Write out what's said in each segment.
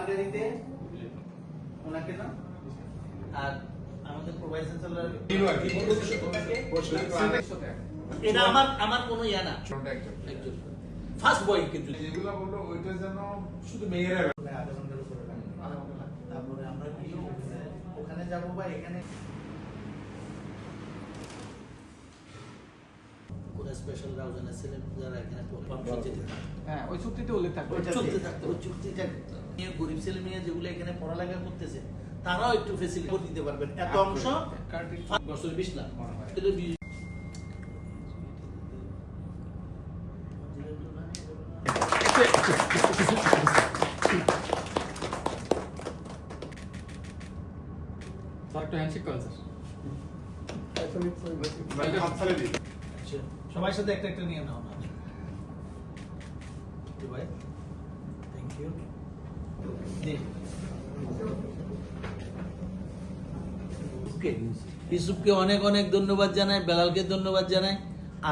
গাড়িতে ওনাকে না আর আমাদের প্রোভাইস চ্যান্সেলর এটা আমার কোনো ইয়া না একজন ফার্স্ট বয় কিন্তু যেগুলো বললো ওইটা যেন শুধু মেয়েরা আধা ঘন্টার উপরে তারপরে আমরা কি ওখানে যাবো বা এখানে কোন স্পেশাল রাউজানে ছিলেন যারা এখানে হ্যাঁ ওই চুক্তিতে উল্লেখ থাকবে চুক্তি থাকতো ওই চুক্তিটা নিয়ে গরিব ছেলে মেয়ে যেগুলো এখানে পড়ালেখা করতেছে তারাও একটু ফেসিলিটি দিতে পারবেন এত অংশ বছর 20 লাখ একটা হ্যান্ডশেক করেন স্যার সবার সাথে একটা একটা নিয়ে নাও না ভাই থ্যাংক ইউ ইউসুফকে অনেক অনেক ধন্যবাদ জানাই, বেলালকে ধন্যবাদ জানাই,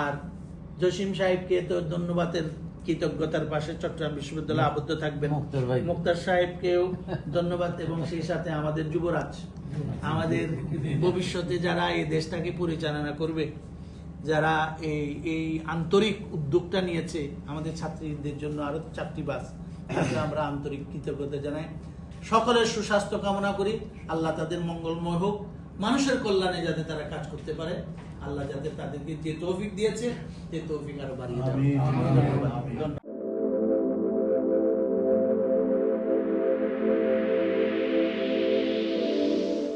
আর জসিম সাহেবকে তো ধন্যবাদের কৃতজ্ঞতার পাশে চট্টগ্রাম বিশ্ববিদ্যালয়ে আবদ্ধ থাকবেন। মুক্তার সাহেবকেও ধন্যবাদ, এবং সেই সাথে আমাদের যুবরাজ, আমাদের ভবিষ্যতে যারা এই দেশটাকে পরিচালনা করবে, যারা এই আন্তরিক উদ্যোগটা নিয়েছে আমাদের ছাত্রীদের জন্য আরো 4টি বাস, আমরা আন্তরিক কৃতজ্ঞতা জানাই। সকলের সুস্বাস্থ্য কামনা করি, আল্লাহ তাদের মঙ্গলময় হোক, মানুষের কল্যাণে যাতে তারা কাজ করতে পারে, আল্লাহ যাতে তাদেরকে যে তৌফিক দিয়েছে সে তৌফিক আরো বাড়িয়ে দেয়।